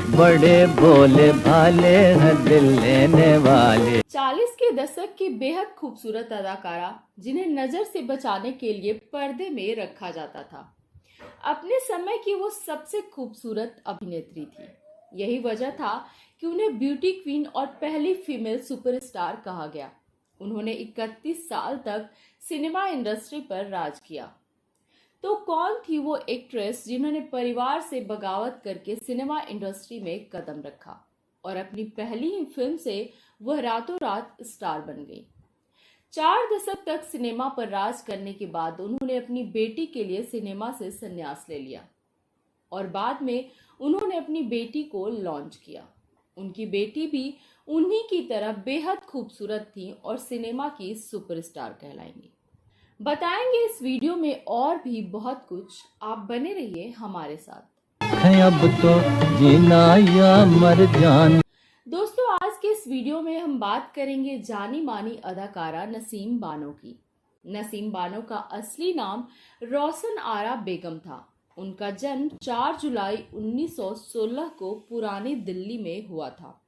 बड़े भोले भाले हैं दिल लेने वाले। 40 के दशक की बेहद खूबसूरत अदाकारा जिन्हें नजर से बचाने के लिए पर्दे में रखा जाता था। अपने समय की वो सबसे खूबसूरत अभिनेत्री थी। यही वजह था कि उन्हें ब्यूटी क्वीन और पहली फीमेल सुपरस्टार कहा गया। उन्होंने 31 साल तक सिनेमा इंडस्ट्री पर राज किया। तो कौन थी वो एक्ट्रेस जिन्होंने परिवार से बगावत करके सिनेमा इंडस्ट्री में कदम रखा और अपनी पहली ही फिल्म से वह रातों रात स्टार बन गई। 4 दशक तक सिनेमा पर राज करने के बाद उन्होंने अपनी बेटी के लिए सिनेमा से संन्यास ले लिया और बाद में उन्होंने अपनी बेटी को लॉन्च किया। उनकी बेटी भी उन्हीं की तरह बेहद खूबसूरत थी और सिनेमा की सुपरस्टार कहलाएंगी। बताएंगे इस वीडियो में और भी बहुत कुछ। आप बने रहिए हमारे साथ। है अब तो जीना या मर जाना। दोस्तों, आज के इस वीडियो में हम बात करेंगे जानी मानी अदाकारा नसीम बानो की। नसीम बानो का असली नाम रोशन आरा बेगम था। उनका जन्म 4 जुलाई 1916 को पुरानी दिल्ली में हुआ था।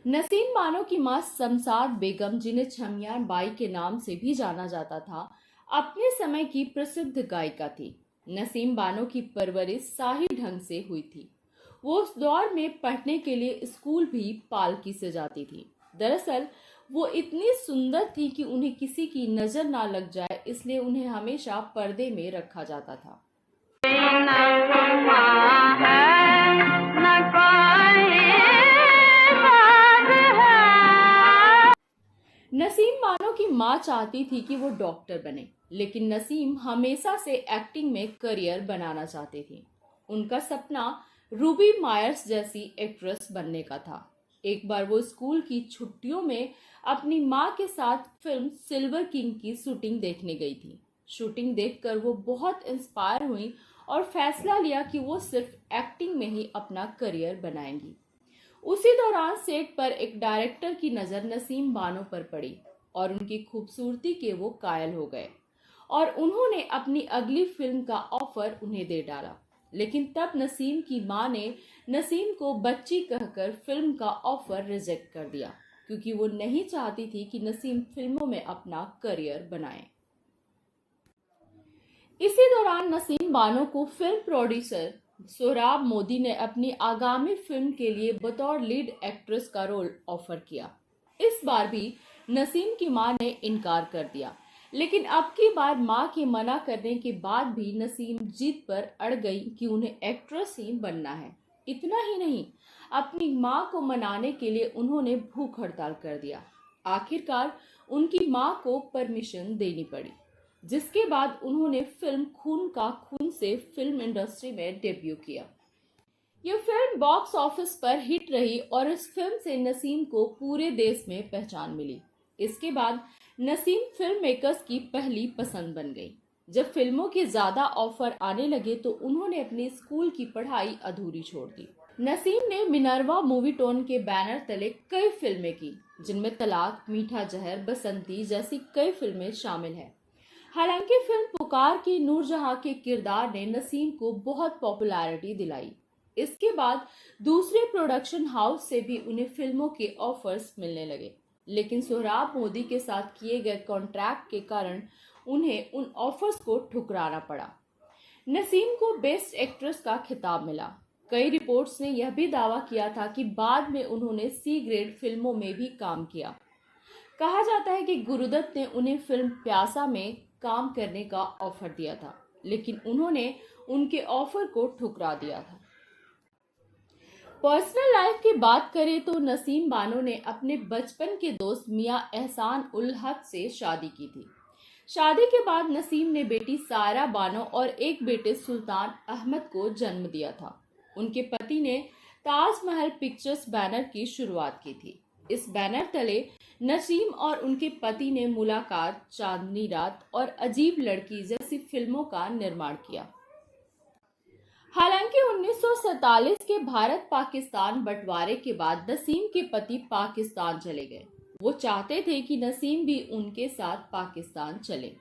नसीम बानो की मां शमसाद बेगम, जिन्हें छमियान बाई के नाम से भी जाना जाता था, अपने समय की प्रसिद्ध गायिका थी। नसीम बानो की परवरिश शाही ढंग से हुई थी। वो उस दौर में पढ़ने के लिए स्कूल भी पालकी से जाती थी। दरअसल वो इतनी सुंदर थी कि उन्हें किसी की नजर ना लग जाए, इसलिए उन्हें हमेशा पर्दे में रखा जाता था। नसीम बानो की मां चाहती थी कि वो डॉक्टर बने, लेकिन नसीम हमेशा से एक्टिंग में करियर बनाना चाहती थी। उनका सपना रूबी मायर्स जैसी एक्ट्रेस बनने का था। एक बार वो स्कूल की छुट्टियों में अपनी मां के साथ फिल्म सिल्वर किंग की शूटिंग देखने गई थी। शूटिंग देखकर वो बहुत इंस्पायर हुई और फैसला लिया कि वो सिर्फ एक्टिंग में ही अपना करियर बनाएंगी। उसी दौरान सेट पर एक डायरेक्टर की नज़र नसीम बानो पर पड़ी और उनकी खूबसूरती के वो कायल हो गए और उन्होंने अपनी अगली फिल्म का ऑफर उन्हें दे डाला। लेकिन तब नसीम की मां ने नसीम को बच्ची कहकर फिल्म का ऑफर रिजेक्ट कर दिया, क्योंकि वो नहीं चाहती थी कि नसीम फिल्मों में अपना करियर बनाए। इसी दौरान नसीम बानो को फिल्म प्रोड्यूसर सोहराब मोदी ने अपनी आगामी फिल्म के लिए बतौर लीड एक्ट्रेस का रोल ऑफर किया। इस बार भी नसीम की मां ने इनकार कर दिया, लेकिन अब की बार मां के मना करने के बाद भी नसीम जीत पर अड़ गई कि उन्हें एक्ट्रेस ही बनना है। इतना ही नहीं, अपनी मां को मनाने के लिए उन्होंने भूख हड़ताल कर दिया। आखिरकार उनकी मां को परमिशन देनी पड़ी, जिसके बाद उन्होंने फिल्म खून का खून से फिल्म इंडस्ट्री में डेब्यू किया। यह फिल्म बॉक्स ऑफिस पर हिट रही और इस फिल्म से नसीम को पूरे देश में पहचान मिली। इसके बाद नसीम फिल्म मेकर्स की पहली पसंद बन गई। जब फिल्मों के ज्यादा ऑफर आने लगे तो उन्होंने अपनी स्कूल की पढ़ाई अधूरी छोड़ दी। नसीम ने मिनर्वा मूवी टोन के बैनर तले कई फिल्में की, जिनमें तलाक, मीठा जहर, बसंती जैसी कई फिल्में शामिल हैं। हालांकि फिल्म पुकार की नूरजहां के किरदार ने नसीम को बहुत पॉपुलैरिटी दिलाई। इसके बाद दूसरे प्रोडक्शन हाउस से भी उन्हें फिल्मों के ऑफर्स मिलने लगे, लेकिन सोहराब मोदी के साथ किए गए कॉन्ट्रैक्ट के कारण उन्हें उन ऑफर्स को ठुकराना पड़ा। नसीम को बेस्ट एक्ट्रेस का खिताब मिला। कई रिपोर्ट्स ने यह भी दावा किया था कि बाद में उन्होंने सी ग्रेड फिल्मों में भी काम किया। कहा जाता है कि गुरुदत्त ने उन्हें फिल्म प्यासा में काम करने का ऑफर दिया था, लेकिन उन्होंने उनके ऑफर को ठुकरा दिया था। पर्सनल लाइफ की बात करें तो नसीम बानो ने अपने बचपन के दोस्त मियां एहसान उल हक से शादी की थी। शादी के बाद नसीम ने बेटी सारा बानो और एक बेटे सुल्तान अहमद को जन्म दिया था। उनके पति ने ताजमहल पिक्चर्स बैनर की शुरुआत की थी। इस बैनर तले नसीम और उनके पति ने मुलाकात, चांदनी रात और अजीब लड़की जैसी फिल्मों का निर्माण किया। हालांकि 1947 के भारत पाकिस्तान बंटवारे के बाद नसीम के पति पाकिस्तान चले गए। वो चाहते थे कि नसीम भी उनके साथ पाकिस्तान चले,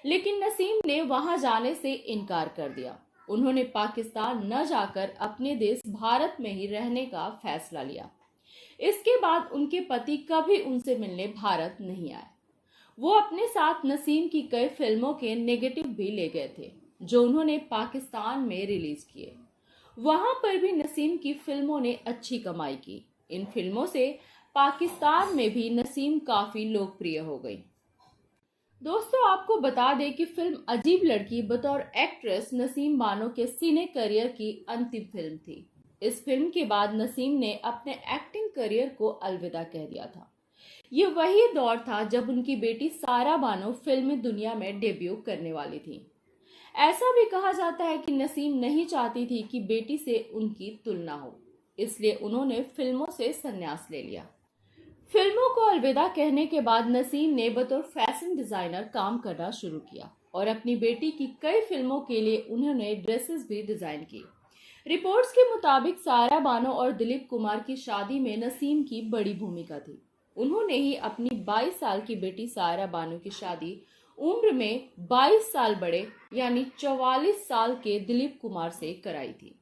लेकिन नसीम ने वहां जाने से इनकार कर दिया। उन्होंने पाकिस्तान न जाकर अपने देश भारत में ही रहने का फैसला लिया। इसके बाद उनके पति कभी उनसे मिलने भारत नहीं आए। वो अपने साथ नसीम की कई फिल्मों के नेगेटिव भी ले गए थे जो उन्होंने पाकिस्तान में रिलीज किए। वहां पर भी नसीम की फिल्मों ने अच्छी कमाई की। इन फिल्मों से पाकिस्तान में भी नसीम काफी लोकप्रिय हो गई। दोस्तों, आपको बता दें कि फिल्म अजीब लड़की बतौर एक्ट्रेस नसीम बानो के सिने करियर की अंतिम फिल्म थी। इस फिल्म के बाद नसीम ने अपने एक्टिंग करियर को अलविदा कह दिया था। ये वही दौर था जब उनकी बेटी सारा बानो फिल्मी दुनिया में डेब्यू करने वाली थी। ऐसा भी कहा जाता है कि नसीम नहीं चाहती थी कि बेटी से उनकी तुलना हो, इसलिए उन्होंने फिल्मों से संन्यास ले लिया। फिल्मों को अलविदा कहने के बाद नसीम ने बतौर फैशन डिजाइनर काम करना शुरू किया और अपनी बेटी की कई फिल्मों के लिए उन्होंने ड्रेसेस भी डिजाइन की। रिपोर्ट्स के मुताबिक सारा बानो और दिलीप कुमार की शादी में नसीम की बड़ी भूमिका थी। उन्होंने ही अपनी 22 साल की बेटी सारा बानो की शादी उम्र में 22 साल बड़े यानी 44 साल के दिलीप कुमार से कराई थी।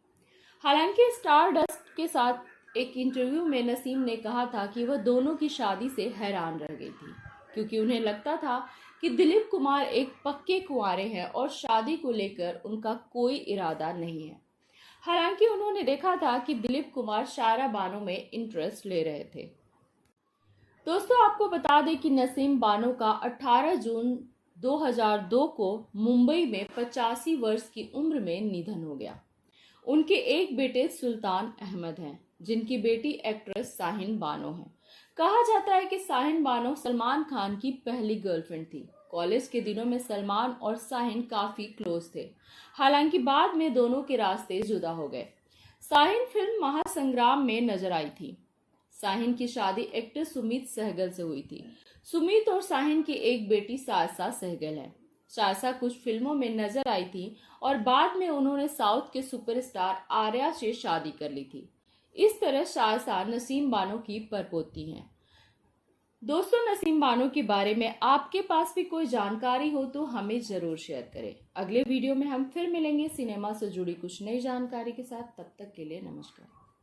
हालांकि स्टारडस्ट के साथ एक इंटरव्यू में नसीम ने कहा था कि वह दोनों की शादी से हैरान रह गई थी, क्योंकि उन्हें लगता था कि दिलीप कुमार एक पक्के कुंवारे हैं और शादी को लेकर उनका कोई इरादा नहीं है। हालांकि उन्होंने देखा था कि दिलीप कुमार सारा बानो में इंटरेस्ट ले रहे थे। दोस्तों, आपको बता दें कि नसीम बानो का 18 जून 2002 को मुंबई में 85 वर्ष की उम्र में निधन हो गया। उनके एक बेटे सुल्तान अहमद हैं, जिनकी बेटी एक्ट्रेस साहिन बानो है। कहा जाता है कि साहिन बानो सलमान खान की पहली गर्लफ्रेंड थी। कॉलेज के दिनों में सलमान और साहिन काफी क्लोज थे। हालांकि बाद में दोनों के रास्ते जुदा हो गए। साहिन फिल्म महासंग्राम में नजर आई थी। साहिन की शादी एक्टर सुमित सहगल से हुई थी। सुमित और साहिन की एक बेटी सारसा सहगल है। सारसा कुछ फिल्मों में नजर आई थी और बाद में उन्होंने साउथ के सुपरस्टार आर्या से शादी कर ली थी। इस तरह सारसा नसीम बानो की परपोती हैं। दोस्तों, नसीम बानो के बारे में आपके पास भी कोई जानकारी हो तो हमें जरूर शेयर करें। अगले वीडियो में हम फिर मिलेंगे सिनेमा से जुड़ी कुछ नई जानकारी के साथ। तब तक के लिए नमस्कार।